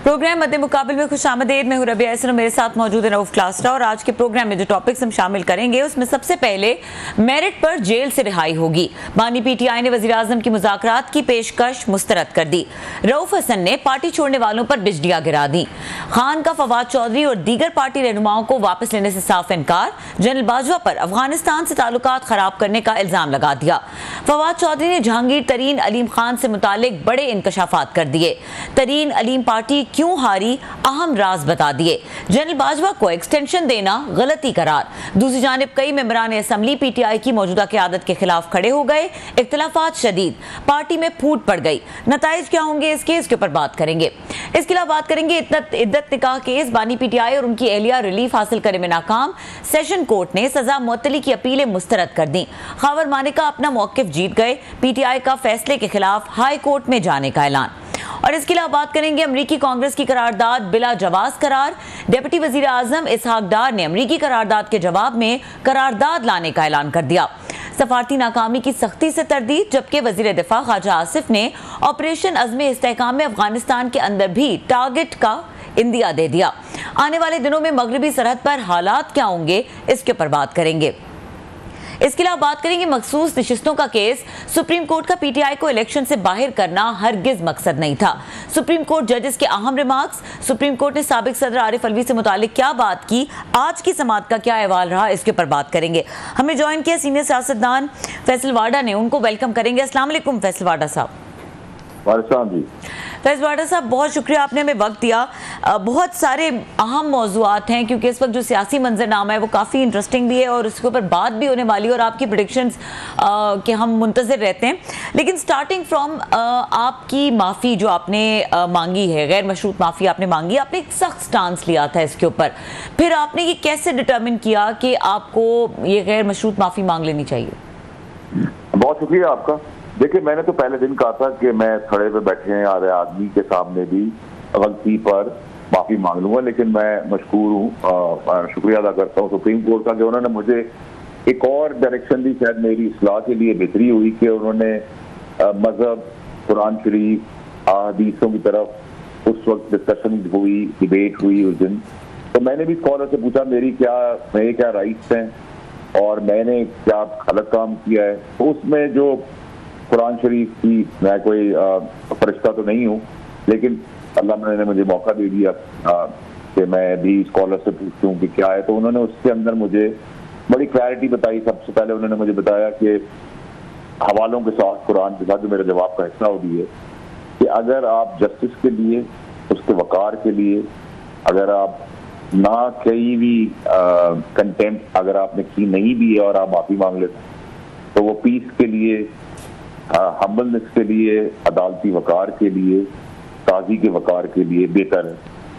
Programme मध्य मुकाबले में खुश आमदेद। मैं हूं रबिया इसरा, मेरे साथ मौजूद है रऊफ क्लास्टा। और आज के प्रोग्राम में जो टॉपिक्स हम शामिल करेंगे उसमें सबसे पहले मेरिट पर जेल से रिहाई होगी। बानी पीटीआई ने वजीर आजम की मुज़ाकरात की पेशकश मुस्तरद कर दी। रऊफ हसन ने पार्टी छोड़ने वालों पर बिजलियां गिरा दी। खान का फवाद चौधरी और दीगर पार्टी रहनुमाओं को वापस लेने से साफ इनकार। जनरल बाजवा पर अफगानिस्तान से ताल्लुकात खराब करने का इल्जाम लगा दिया। फवाद चौधरी ने जहांगीर तरीन अलीम खान से मुतालिक बड़े इंकशाफात कर दिए। तरीन अलीम पार्टी क्यों हारी, अहम राज बता दिए। जनरल बाजवा को एक्सटेंशन देना गलती करार। दूसरी जानिब कई मेंबरान असेंबली पीटीआई की मौजूदा क़यादत के खिलाफ खड़े हो गए। इख्तिलाफात शदीद, पार्टी में फूट पड़ गई। नताइज क्या होंगे इस केस के ऊपर बात करेंगे। इसके अलावा बात करेंगे इद्दत निकाह केस। बानी पीटीआई और उनकी एहलिया रिलीफ हासिल करने में नाकाम। सेशन कोर्ट ने सजा मुअत्तली की अपीलें मुस्तरद कर दी। खावर मानिका अपना मौकिफ जीत गए। पीटीआई का फैसले के खिलाफ हाई कोर्ट में जाने का ऐलान। और इसके अलावा बात करेंगे अमरीकी कांग्रेस की करारदाद बिला जवाज करार। डिप्टी वजीर आजम इसहाक डार ने अमरीकी करारदाद के जवाब में करारदाद लाने का ऐलान कर दिया। सफारती नाकामी की सख्ती से तरदीद, जबकि वजीर दिफा ख्वाजा आसिफ ने ऑपरेशन अज़्म इस्तेहकाम में अफगानिस्तान के अंदर भी टारगेट का इंदिया दे दिया। आने वाले दिनों में मगरबी सरहद पर हालात क्या होंगे, इसके ऊपर बात करेंगे। इसके अलावा बात करेंगे मखसूस नशिस्तों का केस। सुप्रीम कोर्ट का पीटीआई को इलेक्शन से बाहर करना हरगिज मकसद नहीं था। सुप्रीम कोर्ट जजेस के अहम रिमार्क्स। सुप्रीम कोर्ट ने साबिक सदर आरिफ अलवी से मुतालिक क्या बात की, आज की समात का क्या अहवाल रहा, इसके ऊपर बात करेंगे। हमें ज्वाइन किया सीनियर सियासतदान फैसल वाडा ने, उनको वेलकम करेंगे। अस्सलाम वालेकुम फैसल वाडा साहब। फैसल वाडा साहब, बहुत शुक्रिया आपने हमें वक्त दिया। बहुत सारे अहम मौजूआत हैं क्योंकि इस वक्त जो सियासी मंजरनामा है वो काफ़ी इंटरेस्टिंग भी है और उसके ऊपर बात भी होने वाली है और आपकी प्रेडिक्शंस के हम मुंतज़िर रहते हैं। लेकिन स्टार्टिंग फ्रॉम आपकी माफ़ी जो आपने मांगी है, गैर मशरूत माफ़ी आपने मांगी, आपने एक सख्त स्टांस लिया था इसके ऊपर। फिर आपने ये कैसे डिटर्मिन किया कि आपको ये गैर मशरूत माफ़ी मांग लेनी चाहिए? बहुत शुक्रिया आपका। देखिए, मैंने तो पहले दिन कहा था कि मैं खड़े पे बैठे हैं आदमी के सामने भी गलती पर माफी मांग लूंगा, लेकिन मैं मशकूर हूँ, शुक्रिया अदा करता हूँ सुप्रीम कोर्ट का कि उन्होंने मुझे एक और डायरेक्शन दी। शायद मेरी इस्लाह के लिए बेहतरी हुई कि उन्होंने मजहब, कुरान शरीफ, हदीसों की तरफ उस वक्त डिस्कशन हुई, डिबेट हुई उस दिन। तो मैंने भी स्कॉलर से पूछा मेरे क्या राइट्स हैं और मैंने क्या गलत काम किया है। तो उसमें जो कुरान शरीफ की, मैं कोई फरिश्ता तो नहीं हूँ, लेकिन अल्लाह ने मुझे मौका दे दिया कि मैं भी स्कॉलर से पूछूं कि क्या है। तो उन्होंने उसके अंदर मुझे बड़ी क्लैरिटी बताई। सबसे पहले उन्होंने मुझे बताया कि हवालों के साथ, कुरान के साथ, जो मेरे जवाब का हिस्सा होगी है कि अगर आप जस्टिस के लिए, उसके वकार के लिए, अगर आप ना कहीं भी कंटेम्प्ट अगर आपने की नहीं भी है और आप माफी मांग लेते तो वो पीस के लिए, हम्बलनेस के लिए, अदालती वकार के लिए, काजी के वकार के लिए बेहतर है।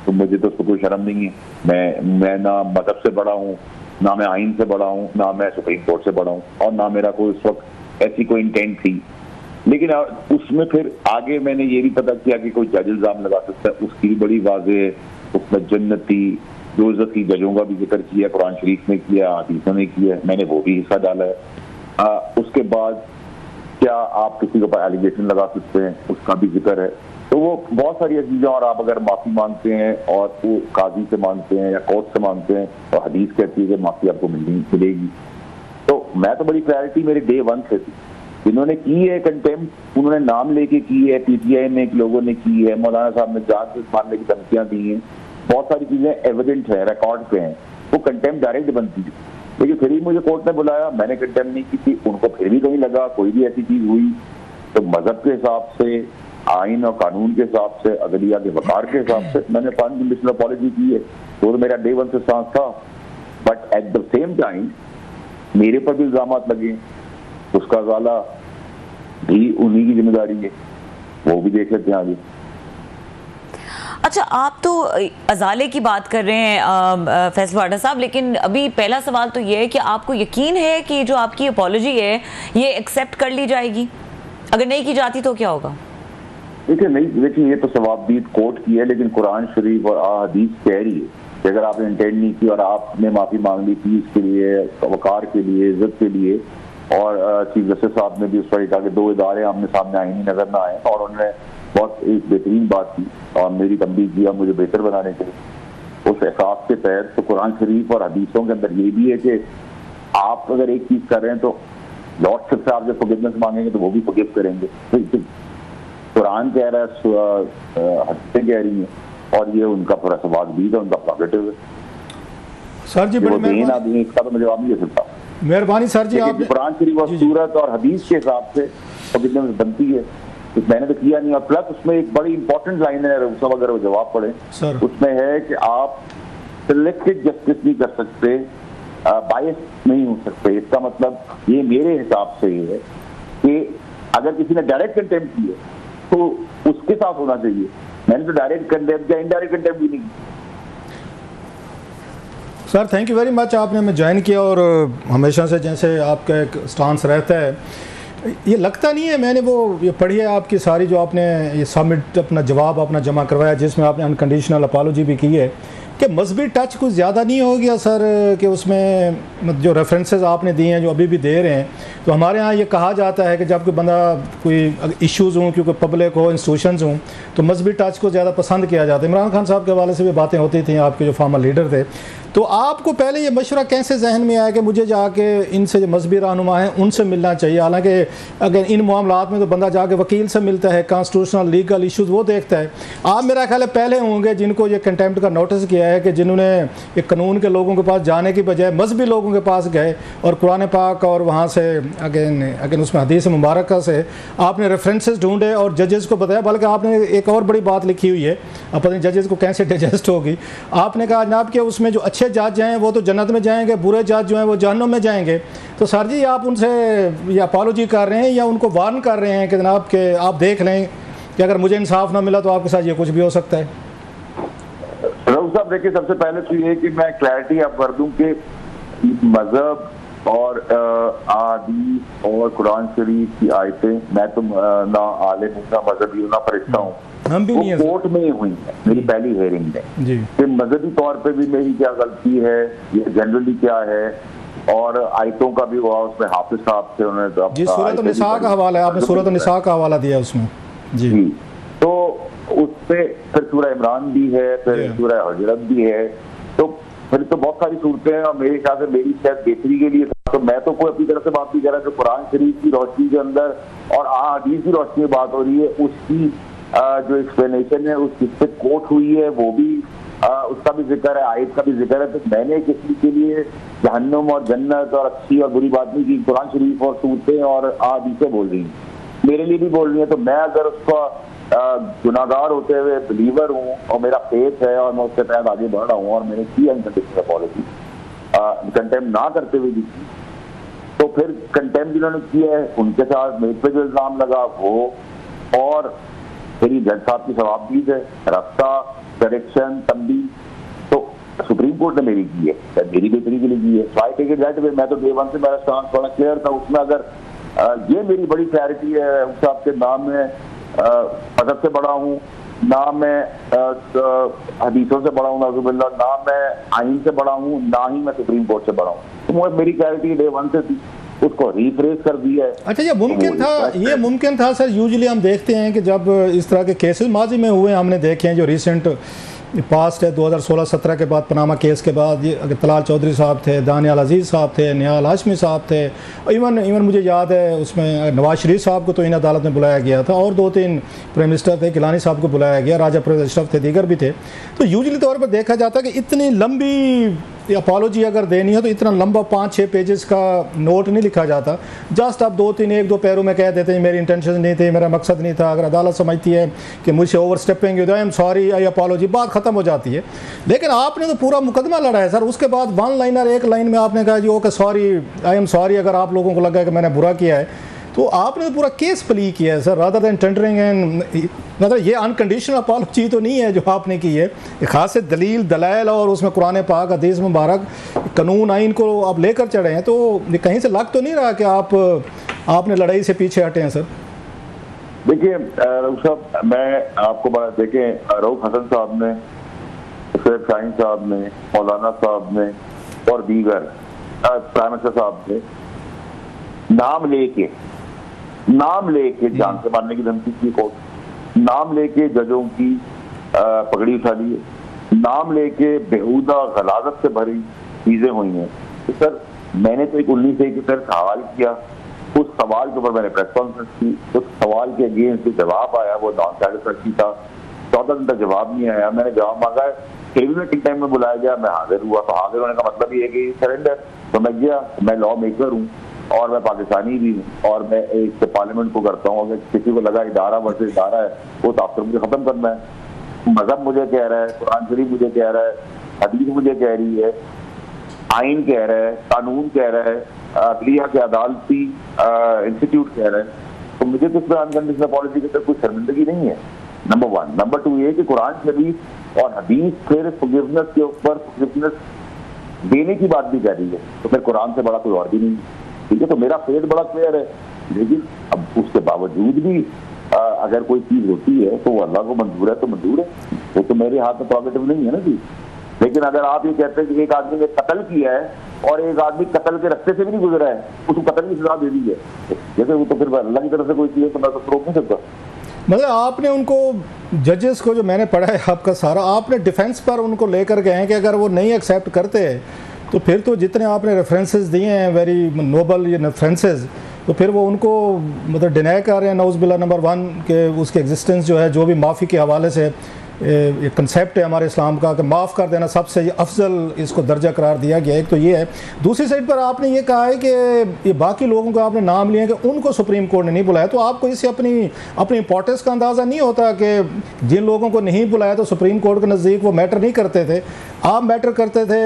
तो मुझे तो उसको कोई शर्म नहीं है। मैं ना मजहब से बड़ा हूँ, ना मैं आइन से बड़ा हूँ, ना मैं सुप्रीम कोर्ट से बड़ा हूँ, और ना मेरा कोई उस वक्त ऐसी कोई इंटेंट थी। लेकिन उसमें फिर आगे मैंने ये भी पता किया कि कोई जज इल्जाम लगा सकता है, उसकी भी बड़ी वाज़ेह, उसमें जन्नती दोज़खी जजों का भी जिक्र किया, कुरान शरीफ में किया, हदीसों में किया, मैंने वो भी हिस्सा डाला है। उसके बाद क्या आप किसी के ऊपर एलिगेशन लगा सकते हैं, उसका भी जिक्र है। तो वो बहुत सारी चीजें, और आप अगर माफी मांगते हैं और वो काजी से मांगते हैं या कोर्ट से मांगते हैं तो हदीस कहती है कि माफी आपको मिलेगी। तो मैं तो बड़ी क्लैरिटी मेरे डे 1 से थी। जिन्होंने की है कंटेम्प्ट, उन्होंने नाम लेके की है, पीटीआई में लोगों ने की है, मौलाना साहब ने जान से मारने की धमकियां दी हैं, बहुत सारी चीजें एविडेंट है, रिकॉर्ड पे हैं। वो कंटेम्प्ट डायरेक्ट बनती है। लेकिन फिर ही मुझे कोर्ट ने बुलाया, मैंने कंटेम्प्ट नहीं की थी, उनको फिर भी कहीं लगा कोई भी ऐसी चीज हुई तो मजहब के हिसाब से, आइन और कानून के हिसाब से, अदलिया के वकार के हिसाब से मैंने अनकंडीशनल अपॉलजी की है। तो मेरा डे 1 से सांस था। But at the same time मेरे पर भी इल्जाम लगे, उसका गाला भी उन्हीं की जिम्मेदारी है, वो भी देख लेते हैं आगे। अच्छा, आप तो अजाले की बात कर रहे हैं फैसल वाडा साहब, लेकिन अभी पहला सवाल तो ये है कि आपको यकीन है कि जो आपकी अपॉलजी है ये एक्सेप्ट कर ली जाएगी? अगर नहीं की जाती तो क्या होगा? देखिए ये तो सवाबदीद कोर्ट की है, लेकिन कुरान शरीफ और हदीस कह रही है कि अगर आपने इंटेंड नहीं की और आपने माफी मांग ली पीस के लिए, वकार के लिए, इज्जत के लिए, और चीफ जस्टिस साहब ने भी उस पर कहा कि 2 इदारे आमने सामने आए नहीं, नजर ना आए, और उन्होंने बहुत एक बेहतरीन बात थी और मेरी तंबीह किया मुझे बेहतर बनाने के लिए। उस एहसास के तहत तो कुरान शरीफ और हदीसों के अंदर ये भी है कि आप अगर एक चीज कर रहे हैं तो लॉर्डशिप से आप जब फॉरगिवनेस मांगेंगे तो वो भी फॉरगिव करेंगे। कुरान कह रहा है, हदीसें कह रही हैं और ये उनका पूरा सवाल है, उनका पॉजिटिव है। सर जी बड़ी मेहरबानी, इसका तो मैं जवाब नहीं दे सकता। मेहरबानी सर जी। आप कुरान शरीफ और सूरत और हदीस के हिसाब से फॉरगिवनेस बनती है, मैंने तो किया नहीं। और प्लस उसमें एक बड़ी इंपॉर्टेंट लाइन है, सब अगर वो जवाब पढ़े उसमें है कि आप सिलेक्टेड जस्टिस नहीं कर सकते, बायस नहीं हो सकते। इसका मतलब ये मेरे हिसाब से ये है कि अगर किसी ने डायरेक्ट कंटेम्प्ट किया तो उसके साथ होना चाहिए। मैंने तो डायरेक्ट कंटेम्प्ट या इनडायरेक्ट कंटेम्प्ट भी नहीं। Sir thank you very much, आपने हमें ज्वाइन किया और हमेशा से जैसे आपका एक स्टांस रहता है, ये लगता नहीं है। मैंने वो ये पढ़ी है आपकी सारी जो आपने ये सबमिट अपना जवाब अपना जमा करवाया जिसमें आपने अनकंडीशनल अपॉलॉजी भी की है, कि मजहबी टच कुछ ज़्यादा नहीं हो गया सर? कि उसमें जो रेफरेंसेस आपने दिए हैं जो अभी भी दे रहे हैं, तो हमारे यहाँ ये कहा जाता है कि जब कोई बंदा कोई इश्यूज़ हों, क्योंकि पब्लिक हो, इंस्टीट्यूशंस हों, तो मजहबी टच को ज़्यादा पसंद किया जाता है। इमरान खान साहब के हवाले से भी बातें होती थी, आपके जो फॉर्मर लीडर थे। तो आपको पहले ये मशवरा कैसे जहन में आया कि मुझे जाके इनसे जो मजहबी रहनुमा हैं उनसे मिलना चाहिए? हालांकि अगर इन मामलात में तो बंदा जाके वकील से मिलता है, कॉन्स्टिट्यूशनल लीगल इश्यूज़ वो देखता है। आप मेरा ख्याल है पहले होंगे जिनको ये कंटेम्प्ट का नोटिस किया है, कि जिन्होंने एक कानून के लोगों के पास जाने की बजाय मजहबी लोगों के पास गए और कुरान पाक और वहाँ से अगेन उसमें हदीस मुबारक से आपने रेफरेंसेस ढूंढे और जजेस को बताया। बल्कि आपने एक और बड़ी बात लिखी हुई है, अब पता नहीं जजेस को कैसे डाइजेस्ट होगी। आपने कहा जनाब कि उसमें जो अच्छे जज हैं वो तो जन्नत में जाएंगे, बुरे जज जो हैं वो जहन्नुम में जाएंगे। तो सर जी आप उनसे या अपॉलॉजी कर रहे हैं या उनको वार्न कर रहे हैं कि जनाब के आप देख लें कि अगर मुझे इंसाफ ना मिला तो आपके साथ ये कुछ भी हो सकता है? रऊफ साहब देखिए, सबसे पहले तो ये कि मैं क्लैरिटी अब कर दूं कि मजहब और हदीस और कुरान शरीफ की आयतें, मैं तो ना आलिम हूं ना मजहबी हूं ना फरिश्ता हूं, हम भी नहीं, कोर्ट में ही हुई है मेरी पहली हेयरिंग में जी। कि मजहबी तौर पे भी मेरी क्या गलती है, ये जनरली क्या है, और आयतों का भी हुआ उसमें हाफिज साहब थे, उन्होंने जी सूरत निसा का हवाला है, आपने सूरत निसा का हवाला दिया उसमें जी। तो उसपे फिर सूरह इमरान भी है, फिर सूरह हजरत भी है, तो फिर तो बहुत सारी सूरतें हैं। और मेरे ख्याल से मेरी शायद बेहतरी के लिए तो मैं तो कोई अपनी तरफ से बात नहीं कर रहा, जो कुरान शरीफ की रोशनी के अंदर और हदीस की रोशनी में बात हो रही है, उसकी जो एक्सप्लेनेशन है उस जिससे कोट हुई है वो भी उसका भी जिक्र है, आयत का भी जिक्र है। तो मैंने किसी के लिए जहन्नुम और जन्नत और अच्छी और बुरी बात नहीं की। कुरान शरीफ और सूरतें और हदीसें बोल रही हैं, मेरे लिए भी बोल रही है। तो मैं अगर उसका गुनाहगार होते हुए बिलीवर हूँ और मेरा फेथ है और मैं उसके तहत आगे बढ़ रहा हूँ और मैंने की अनकंडीशनल अपॉलॉजी कंटेम्प्ट ना करते हुए भी की, तो फिर कंटेम्प्ट जिन्होंने किया है उनके साथ मेरे पे जो इल्जाम लगा वो, और मेरी जज साहब की जवाबदीद है, रास्ता डायरेक्शन तंबी तो सुप्रीम कोर्ट ने मेरी की है, मेरी बेहतरी के लिए की है। So I take it that way. मैं तो डे वन से मेरा स्टांस बड़ा क्लियर था उसमें। अगर ये मेरी बड़ी क्लैरिटी है उस आपके नाम में मजहब से बड़ा हूँ, ना मैं हदीसों से बड़ा हूँ नाज़ुबिल्लाह, ना मैं आइन से बड़ा हूँ, ना ही मैं सुप्रीम कोर्ट से बड़ा हूँ। तो मेरी क्लैरिटी डे वन से थी, उसको रिफ्रेश कर दिया है। अच्छा ये मुमकिन था सर? यूजुअली हम देखते हैं कि जब इस तरह के केसेस माजी में हुए, हमने देखे हैं जो रिसेंट पास्ट है 2016-17 के बाद पनामा केस के बाद, ये तलाल चौधरी साहब थे, दानियाल अजीज़ साहब थे, निहाल हाशमी साहब थे, इवन मुझे याद है उसमें नवाज शरीफ साहब को तो इन अदालत में बुलाया गया था, और 2-3 प्राइम मिनिस्टर थे, गिलानी साहब को बुलाया गया, राजा परवेज़ अशरफ थे, दीगर भी थे। तो यूजुअली तौर पर देखा जाता है कि इतनी लंबी अपॉलॉजी अगर देनी है तो इतना लंबा 5-6 पेजेस का नोट नहीं लिखा जाता। जस्ट आप 1-2 पैरों में कह देते हैं मेरी इंटेंशन नहीं थी, मेरा मकसद नहीं था। अगर अदालत समझती है कि मुझसे over stepping I am sorry, I apology, बात ख़त्म हो जाती है। लेकिन आपने तो पूरा मुकदमा लड़ा है सर। उसके बाद वन लाइनर एक लाइन में आपने कहा जी okay sorry, I am sorry, अगर आप लोगों को लगा कि मैंने बुरा किया है। तो आपने तो पूरा केस प्ली किया है sir, rather than tendering and, मतलब ये अनकंडीशनल अपॉलॉजी तो नहीं है जो आपने की है। खास से दलील दलाइल और उसमें कुरान पाक हदीस मुबारक कानून आइन को आप लेकर चढ़े हैं, तो कहीं से लग तो नहीं रहा कि आपने लड़ाई से पीछे हटे हैं सर? देखिए रऊफ साहब, मैं आपको बात देखें, रऊफ हसन साहब ने, सैयद शाहीन साहब ने, मौलाना साहब ने और दीगर प्राइम मिनिस्टर साहब ने नाम लेके जान से मारने की धमकी की कोर्ट, नाम लेके जजों की पगड़ी उठा ली है, नाम लेके बेहुदा गलाजत से भरी चीजें हुई हैं। तो सर मैंने तो एक 19 के तहत सवाल किया, उस सवाल के ऊपर मैंने प्रेस कॉन्फ्रेंस की, उस सवाल के अगेंस्ट जो जवाब आया वो नॉन सैटिस्फैक्टरी था। 14 दिन तक जवाब नहीं आया। मैंने जवाब मांगा है, कैबिनेट टाइम में बुलाया गया, मैं हाजिर हुआ। तो हाजिर होने का मतलब ये है कि सरेंडर। तो मैं गया, मैं लॉ मेकर हूँ और मैं पाकिस्तानी भी हूँ और मैं एक पार्लियामेंट को करता हूँ। अगर किसी को लगा इदारा वर्सेस इदारा है वो तो आपसे मुझे खत्म करना है। मजहब मुझे कह रहा है, कुरान शरीफ मुझे कह रहा है, हदीस मुझे कह रही है, आइन कह रहा है, कानून कह रहा है, अदलिया के अदालती इंस्टीट्यूट कह रहा है। तो मुझे तो इस पर अनकंडीशनल पॉलिसी के तहत कोई शर्मिंदगी नहीं है, नंबर 1। नंबर 2 ये कि कुरान शरीफ और हदीस फिर फॉरगिवनेस के ऊपर फॉरगिवनेस देने की बात भी कह रही है, तो फिर कुरान से बड़ा कोई और भी नहीं। ठीक है, तो मेरा फेथ बड़ा क्लियर है। लेकिन अब उसके बावजूद भी अगर कोई चीज होती है तो वो अल्लाह को मंजूर है तो मंजूर है, वो तो मेरे हाथ में प्रोगेटिव नहीं है ना जी। लेकिन अगर आप ये कहते हैं कि एक आदमी ने कत्ल किया है और एक आदमी कत्ल के रास्ते से भी नहीं गुजरा है, उसको कत्ल की सजा दे दी है, जैसे वो तो फिर अल्लाह की तरफ से कोई चीज है तो मैं तो रोक नहीं सकता। मतलब आपने उनको जजेस को जो मैंने पढ़ा है आपका सारा, आपने डिफेंस पर उनको लेकर गए हैं कि अगर वो नहीं एक्सेप्ट करते तो फिर तो जितने आपने रेफरेंसेस दिए हैं वेरी नोबल ये रेफरेंसेस, तो फिर वो उनको मतलब डिनाई कर रहे हैं नौज़ुबिल्लाह। नंबर 1 के उसके एग्जिस्टेंस जो है, जो भी माफ़ी के हवाले से एक कंसेप्ट है हमारे इस्लाम का कि माफ़ कर देना सबसे अफजल इसको दर्जा करार दिया गया। एक तो ये है। दूसरी साइड पर आपने ये कहा है कि ये बाकी लोगों का आपने नाम लिए कि उनको सुप्रीम कोर्ट ने नहीं बुलाया, तो आपको इससे अपनी इंपॉर्टेंस का अंदाज़ा नहीं होता कि जिन लोगों को नहीं बुलाया तो सुप्रीम कोर्ट के नज़दीक वो मैटर नहीं करते थे, आप मैटर करते थे।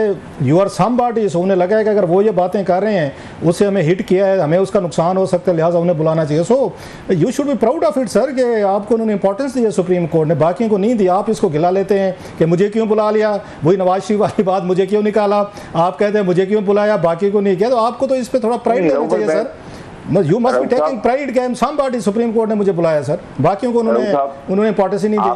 यू आर समबॉडी, सो उन्हें लगा है कि अगर वो ये बातें कर रहे हैं उससे हमें हिट किया है, हमें उसका नुकसान हो सकता है, लिहाजा उन्हें बुलाना चाहिए। So you should be proud of it sir कि आपको उन्होंने इंपॉर्टेंस दी है सुप्रीम कोर्ट ने, बाकियों को नहीं दिया। आप इसको गिला लेते हैं कि मुझे क्यों बुला लिया, वही नवाज शरीफ वाली बात, मुझे क्यों निकाला, आप कहते हैं मुझे क्यों बुलाया बाकी को नहीं किया। तो आपको तो इस पर थोड़ा प्राइड लेना चाहिए sir. You must be taking pride कि समबॉडी, सुप्रीम कोर्ट ने मुझे बुलाया सर, बाकियों को उन्होंने इंपॉर्टेंस ही नहीं दी।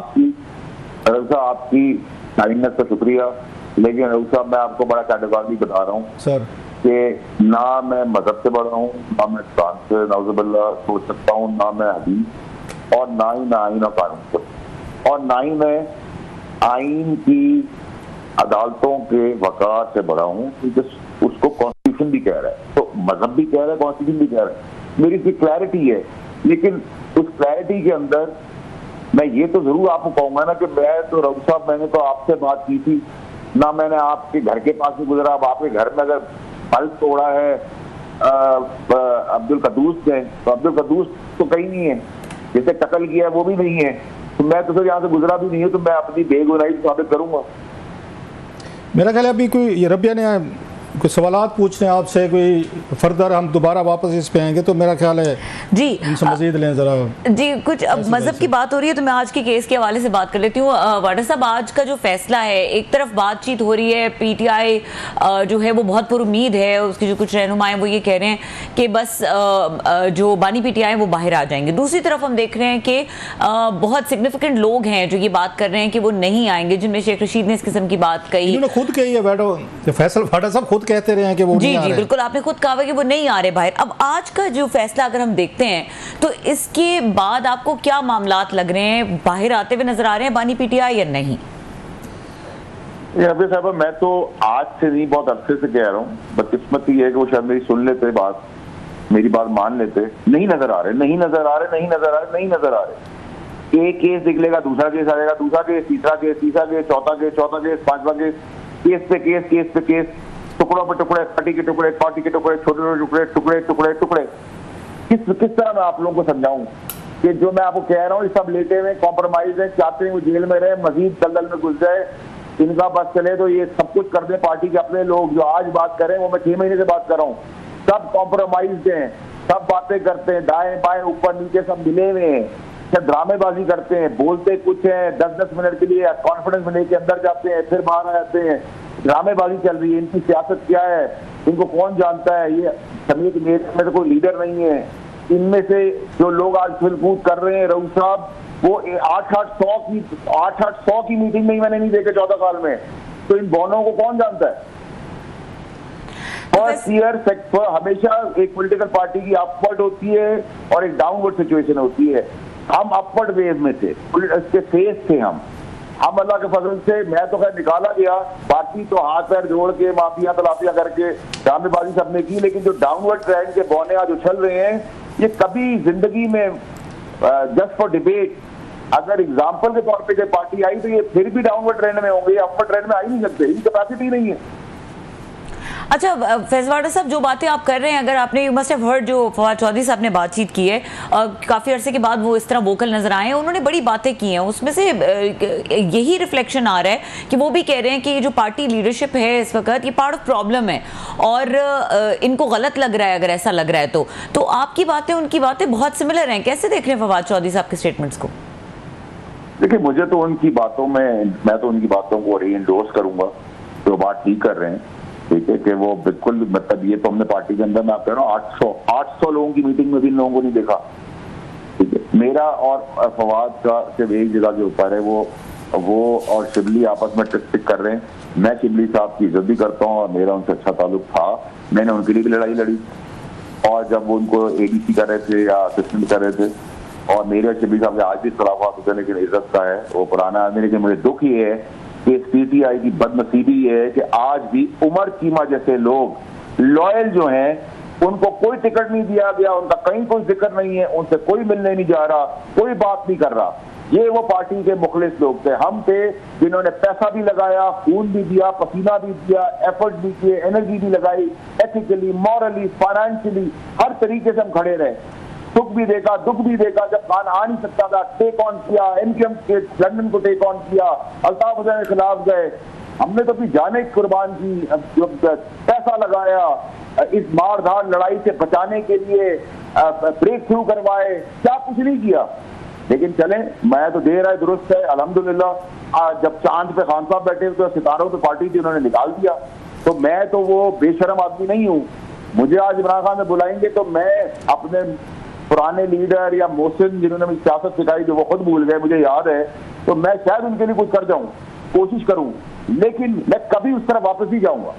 आपकी काइंडनेस का शुक्रिया, लेकिन रऊफ साहब मैं आपको बड़ा कैटेगोरिकली बता रहा हूँ सर कि ना मैं मजहब से बड़ा हूँ, ना मैं कुरान से नाउज़ुबिल्लाह सोच सकता हूँ, ना मैं हदीस, और ना ही मैं आइन और कानून से, और ना ही मैं आइन की अदालतों के वक़ार से बड़ा हूँ, क्योंकि उसको कॉन्स्टिट्यूशन भी कह रहा है, तो मजहब भी कह रहा है, कॉन्स्टिट्यूशन भी कह रहा है। मेरी इसकी क्लैरिटी है, लेकिन उस क्लैरिटी के अंदर मैं ये तो जरूर आपको कहूंगा ना कि मैं तो रऊफ साहब मैंने तो आपसे बात की थी ना, मैंने आपके घर के पास से गुजरा। अब आपके घर में अगर बल्ब तोड़ा है अब्दुल कद्दूस ने, तो अब्दुल कद्दूस तो कहीं नहीं है, जिसे कत्ल किया है वो भी नहीं है, तो मैं तो सर यहाँ से गुजरा भी नहीं हूँ, तो मैं अपनी बेगुनाही साबित करूंगा। मेरा ख्याल है अभी कोई ये रबिया ने कुछ सवालात पूछने आपसे, कोई फर्दर हम दोबारा वापस इस पे आएंगे, तो मेरा ख्याल है जी इनसे मजीद लें जरा। जी कुछ अब मजहब की बात हो रही है तो मैं आज के केस के हवाले से बात कर लेती हूँ। वाडा साहब, आज का जो फैसला है, एक तरफ बातचीत हो रही है, पीटीआई जो है वो बहुत पुरुम्मीद है, उसके जो कुछ रहनुमा वो ये कह रहे हैं कि बस जो बानी पीटीआई वो बाहर आ जाएंगे। दूसरी तरफ हम देख रहे हैं कि बहुत सिग्निफिकेंट लोग हैं जो ये बात कर रहे हैं कि वो नहीं आएंगे, जिनमें शेख रशीद ने इस किस्म की बात कही। उन्होंने खुद कही है बैठो, फैसल वाडा साहब खुद कहते रहे हैं कि वो जी जी बिल्कुल, आपने खुद कहा कि वो नहीं आ रहे बाहर। अब आज का जो फैसला अगर हम देखते हैं तो इसके बाद आपको क्या मामलात लग रहे हैं, बाहर आते हुए नजर आ रहे हैं बानी पीटीआई या नहीं? रबी साहब, मैं तो आज से नहीं बहुत अरसे से कह रहा हूँ, बदकिस्मती है कि वो शायद मेरी सुन लेते, बात मेरी बात मान लेते। नहीं नजर आ रहे, नहीं नजर आ रहे, नहीं नजर आ रहे, नहीं नजर आ रहे। एक केस निकलेगा, दूसरा केस आएगा, दूसरा केस, तीसरा केस, तीसरा केस, चौथा केस, चौथा केस, पांचवा केस, केस पे केस, केस पे केस, टुकड़ों पे टुकड़े, पार्टी के टुकड़े, पार्टी के टुकड़े, छोटे छोटे टुकड़े, टुकड़े टुकड़े टुकड़े। किस तरह मैं आप लोगों को समझाऊं कि जो मैं आपको कह रहा हूँ, सब लेटे हुए कॉम्प्रोमाइज है, चाहते हैं वो जेल में रहे, मजीद दलदल में घुस जाए, इनका बस चले तो ये सब कुछ कर दे। पार्टी के अपने लोग जो आज बात कर रहे हैं वो मैं 6 महीने से बात कर रहा हूँ, सब कॉम्प्रोमाइज हैं, सब बातें करते हैं, दाएं बाएं ऊपर नीचे सब मिले हुए हैं, सब ड्रामेबाजी करते हैं, बोलते कुछ है, 10-10 मिनट के लिए कॉन्फिडेंस में लेके अंदर जाते हैं, फिर बाहर आ जाते हैं, ड्रामेबाजी चल रही है। इनकी सियासत क्या है इनको कौन जानता है? ये समझिए कि मेरे में तो कोई लीडर नहीं है। इनमें से जो लोग आज फिलकूद कर रहे हैं रऊफ साहब, वो 800 की मीटिंग में ही मैंने नहीं देखे 14 साल में, तो इन बॉनों को कौन जानता है? फर्स्ट ईयर हमेशा एक पॉलिटिकल पार्टी की अपवर्ड होती है और एक डाउनवर्ड सिचुएशन होती है। हम अपवर्ड वेव में थे, इसके फेस थे हम अल्लाह के फजल से। मैं तो खैर निकाला गया, बाकी तो हाथ पैर जोड़ के माफिया तलाफिया करके ड्रामेबाजी सबने की, लेकिन जो डाउनवर्ड ट्रेंड के बौने आज उछल रहे हैं, ये कभी जिंदगी में जस्ट फॉर डिबेट अगर एग्जाम्पल के तौर पे जब पार्टी आई तो ये फिर भी डाउनवर्ड ट्रेंड में होंगे, अपवर्ड ट्रेंड में आ ही नहीं सकते, इनकी कैपेसिटी नहीं है। अच्छा फैज वाडा साहब, जो बातें आप कर रहे हैं, अगर आपने यू मस्ट हैव हर्ड जो फवाद चौधरी साहब ने बातचीत की है, काफ़ी अरसे के बाद वो इस तरह वोकल नजर आए हैं, उन्होंने बड़ी बातें की हैं, उसमें से यही रिफ्लेक्शन आ रहा है कि वो भी कह रहे हैं कि जो पार्टी लीडरशिप है इस वक्त ये पार्ट ऑफ प्रॉब्लम है और इनको गलत लग रहा है अगर ऐसा लग रहा है तो आपकी बातें उनकी बातें बहुत सिमिलर हैं। कैसे देख रहे हैं फवाद चौधरी साहब के स्टेटमेंट्स को? देखिए, मुझे तो उनकी बातों में, मैं तो उनकी बातों को रीइंडोर्स करूंगा, जो बात ठीक कर रहे हैं, ठीक है, कि वो बिल्कुल, मतलब ये तो हमने पार्टी के अंदर, मैं आप कह रहा हूँ 800 लोगों की मीटिंग में भी इन लोगों को नहीं देखा, ठीक है। मेरा और फवाद का सिर्फ एक जगह के ऊपर है, वो और शिबली आपस में टिक कर रहे हैं। मैं शिबली साहब की इज्जत भी करता हूँ और मेरा उनसे अच्छा ताल्लुक था, मैंने उनके लिए भी लड़ाई लड़ी, और जब वो उनको ADC कर रहे थे या असिस्टेंट कर रहे थे, और मेरे शिबली साहब के आज भी खिलाफात होते हैं, लेकिन इज्जत का है, वो पुराना आदमी। लेकिन मुझे दुख ये है कि PTI की बदनसीबी ये है कि आज भी उमर चीमा जैसे लोग लॉयल जो हैं, उनको कोई टिकट नहीं दिया गया, उनका कहीं कोई जिक्र नहीं है, उनसे कोई मिलने नहीं जा रहा, कोई बात नहीं कर रहा। ये वो पार्टी के मुखलिस लोग थे, हम थे जिन्होंने पैसा भी लगाया, खून भी दिया, पसीना भी दिया, एफर्ट भी किए, एनर्जी भी लगाई, एथिकली, मॉरली, फाइनेंशियली, हर तरीके से हम खड़े रहे। सुख भी देखा, दुख भी देखा, जब खान आ नहीं सकता था टेक ऑन किया, MKM के लंदन को टेक ऑन किया, अल्ताफ हुसैन के खिलाफ गए, हमने तो अपनी जाने कुर्बान की, पैसा लगाया, इस मारधार लड़ाई से बचाने के लिए ब्रेक थ्रू करवाए, क्या कुछ नहीं किया। लेकिन चले, मैं तो दे रहा है, दुरुस्त है, अल्हम्दुलिल्लाह। जब चांद पे खान साहब बैठे तो सितारों पे पार्टी थी, उन्होंने निकाल दिया, तो मैं तो वो बेशरम आदमी नहीं हूँ। मुझे आज इमरान खान में बुलाएंगे तो मैं अपने पुराने लीडर या मोहसिन जिन्होंने मुझे सियासत सिखाई, जो वो खुद भूल गए, मुझे याद है, तो मैं शायद उनके लिए कुछ कर जाऊं, कोशिश करूं, लेकिन मैं कभी उस तरफ वापस नहीं जाऊंगा,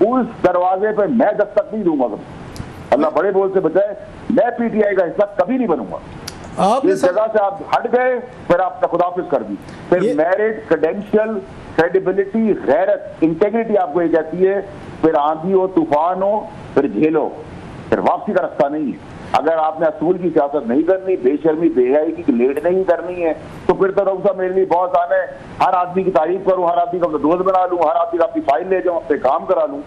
उस दरवाजे पे मैं दस्तक नहीं दूंगा कभी। अल्लाह बड़े बोल से बचाए, मैं PTI का हिस्सा कभी नहीं बनूंगा। इस जगह से आप हट गए, फिर आपने खुदाफिज कर दी, फिर मेरिट, क्रेडेंशियल, क्रेडिबिलिटी, गैरत, इंटेग्रिटी आपको ये कहती है, फिर आंधी हो, तूफान हो, फिर झेलो, फिर वापसी का रास्ता नहीं है। अगर आपने असूल की सियासत नहीं करनी, बेशर्मी बेहयाई की लेट नहीं करनी है, तो फिर तो रउसा मेरे लिए बहुत आने, हर आदमी की तारीफ करूं, हर आदमी का दोस्त बना लूं, हर आदमी अपनी फाइल ले जाऊं, अपने काम करा लूं,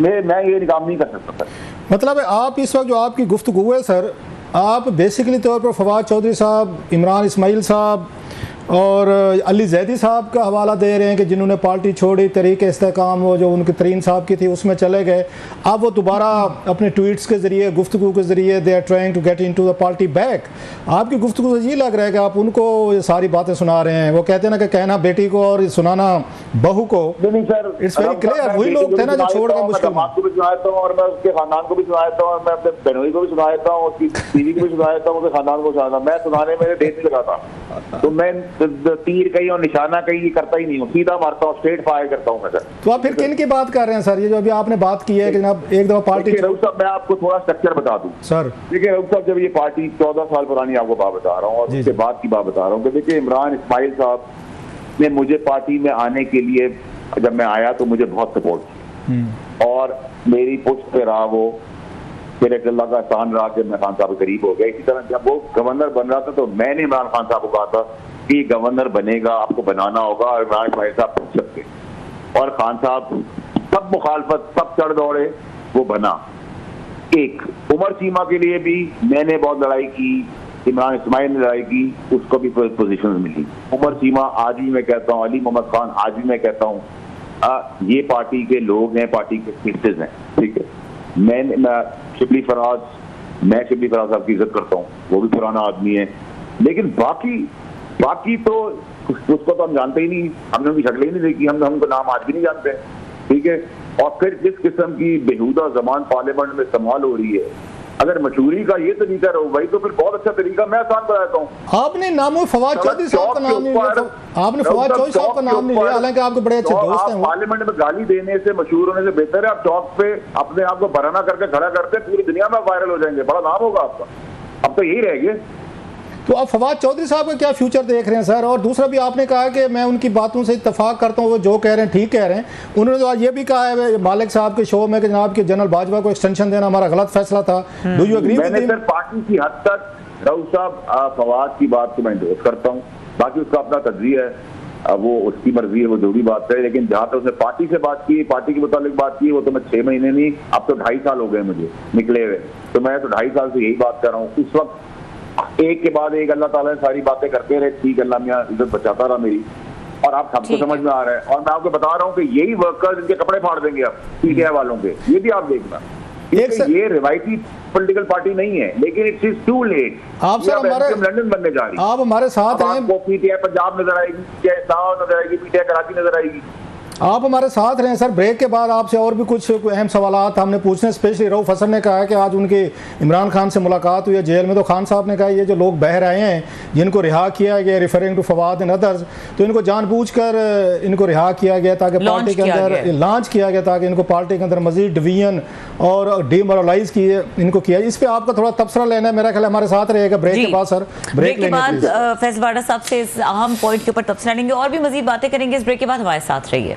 मैं ये काम नहीं कर सकता सर। मतलब है आप इस वक्त जो आपकी गुफ्तगू है सर, आप बेसिकली तौर पर फवाद चौधरी साहब, इमरान इस्माइल साहब और अली जैदी साहब का हवाला दे रहे हैं कि जिन्होंने पार्टी छोड़ी, तरीके इस्तेकाम वो जो उनकी तरीन साहब की थी उसमें चले गए, अब वो दोबारा अपने ट्वीट्स के ज़रिए, गुफ्तगू के ज़रिए they are trying to get into the party back. आपकी गुफ्तगू से ये लग रहा है कि आप उनको ये सारी बातें सुना रहे हैं। वो कहते हैं ना कि कहना बेटी को और सुनाना बहू को, नहीं सर, इट्स वेरी क्लियर, वही लोग थे ना जो छोड़ के मुश्किल में। आपको भी सुनाता हूँ और मैं उसके खानदान को भी सुनाता हूँ, और मैं अपने बहनोई को भी सुनाता हूँ, उसकी बीवी को भी सुनाता हूँ, उसके खानदान को सुनाता हूँ। मैं सुनाने में देर नहीं लगाता, तो मैं तीर कहीं और निशाना कहीं करता ही नहीं हूँ, सीधा मारता हूँ, स्ट्रेट फायर करता हूँ मैं सर। तो आप फिर किन की बात कर रहे हैं सर? ये जो अभी आपने बात की है कि जनाब एक दफा पार्टी, रऊफ साहब मैं आपको थोड़ा स्ट्रक्चर बता दूं सर। देखिए रऊफ साहब, जब ये पार्टी 14 साल पुरानी आपको बात बता रहा हूँ और उसके बाद की बात बता रहा हूँ कि देखिए इमरान इस्माइल साहब ने मुझे पार्टी में आने के लिए, जब मैं आया तो मुझे बहुत सपोर्ट किया और मेरी पुष्ट पे रहा वो, फिर एक अल्लाह का एहसान रहा कि मैं खान साहब के करीब हो गया। इसी तरह जब वो गवर्नर बन रहा था तो मैंने इमरान खान साहब को कहा था कि गवर्नर बनेगा, आपको बनाना होगा, और इमरान इस्माइल साहब पूछ सकते, और खान साहब सब मुखालफत, सब चढ़ दौड़े, वो बना। एक उमर चीमा के लिए भी मैंने बहुत लड़ाई की, इमरान इस्माइल ने लड़ाई की, उसको भी पोजीशन मिली। उमर चीमा आज भी मैं कहता हूँ, अली मोहम्मद खान आज भी मैं कहता हूँ, ये पार्टी के लोग हैं, पार्टी के फेसेस हैं, ठीक है। मैं शिबली फराज साहब की इज्जत करता हूँ, वो भी पुराना आदमी है, लेकिन बाकी तो उसको तो हम जानते ही नहीं, हमने उनकी शक्ल ही नहीं देखी, हम उनको नाम आज भी नहीं जानते, ठीक है। और फिर जिस किस्म की बेहुदा जबान पार्लियामेंट में इस्तेमाल हो रही है, अगर मशहूरी का ये तरीका रहो भाई, तो फिर बहुत अच्छा तरीका मैं आसान बताता हूँ। आपने नाम फवाद चौधरी साहब का नाम नहीं लिया, आपने फवाद चौधरी साहब का नाम नहीं लिया, हालांकि आपके बड़े अच्छे दोस्त हैं। पार्लियामेंट में गाली देने से, मशहूर होने से बेहतर है आप चौक पे अपने आप को बराना करके खड़ा करते, पूरी दुनिया में वायरल हो जाएंगे, बड़ा नाम होगा आपका। अब तो यही रह गए। तो अब फवाद चौधरी साहब का क्या फ्यूचर देख रहे हैं सर? और दूसरा भी आपने कहा कि मैं उनकी बातों से इत्तेफाक करता हूँ, वो जो कह रहे हैं ठीक कह रहे हैं। उन्होंने तो आज ये भी कहा है मालिक साहब के शो में कि जनाब कि जनरल बाजवा को एक्सटेंशन देना हमारा गलत फैसला था। Do you agree? मैंने सर पार्टी की हद तक राउत साहब फवाद की बात को मैं इंडोर्स करता हूँ, बाकी उसका अपना तजरिया है, वो उसकी मर्जी है, वो जो भी बात करे। लेकिन जहां तक उसने पार्टी से बात की, पार्टी के मुताबिक बात की, वो तो मैं 6 महीने नहीं, अब तो 2.5 साल हो गए मुझे निकले हुए। तो मैं तो 2.5 साल से यही बात कर रहा हूँ। उस वक्त एक के बाद एक अल्लाह ताला ने सारी बातें करते रहे, ठीक, अल्लाह मियां इज्जत बचाता रहा मेरी, और आप सबको समझ में आ रहा है। और मैं आपको बता रहा हूँ कि यही वर्कर्स इनके कपड़े फाड़ देंगे अब पीटीआई वालों के, ये भी आप देखना। ये रिवायती पॉलिटिकल पार्टी नहीं है, लेकिन इट इज टू लेट। आप सर लंदन बनने जा रही है, आप हमारे साथ हैं। आपको पीटीआई पंजाब नजर आएगी, पीटीआई लाहौर नजर आएगी, पीटीआई कराची नजर आएगी। आप हमारे साथ रहें सर। ब्रेक के बाद आपसे और भी कुछ अहम सवालात हमने पूछने। स्पेशली रऊफ हसन ने कहा कि आज उनकी इमरान खान से मुलाकात हुई है जेल में, तो खान साहब ने कहा ये जो लोग बह रहे हैं जिनको रिहा किया गया, referring to Fawad and others, तो इनको जानबूझकर इनको रिहा किया गया ताकि पार्टी के अंदर लॉन्च किया गया ताकि इनको पार्टी के अंदर मजीद डिवीजन और डिमोरलाइज किए इनको किया। इस पर आपका थोड़ा तबसरा लेना है, मेरा ख्याल हमारे साथ रहेगा ब्रेक के बाद। सर ब्रेक के बाद फैसल वाडा साहब से इस अहम पॉइंट के ऊपर तबसरा लेंगे और भी मजीद बातें करेंगे। इस ब्रेक के बाद हमारे साथ रहिए।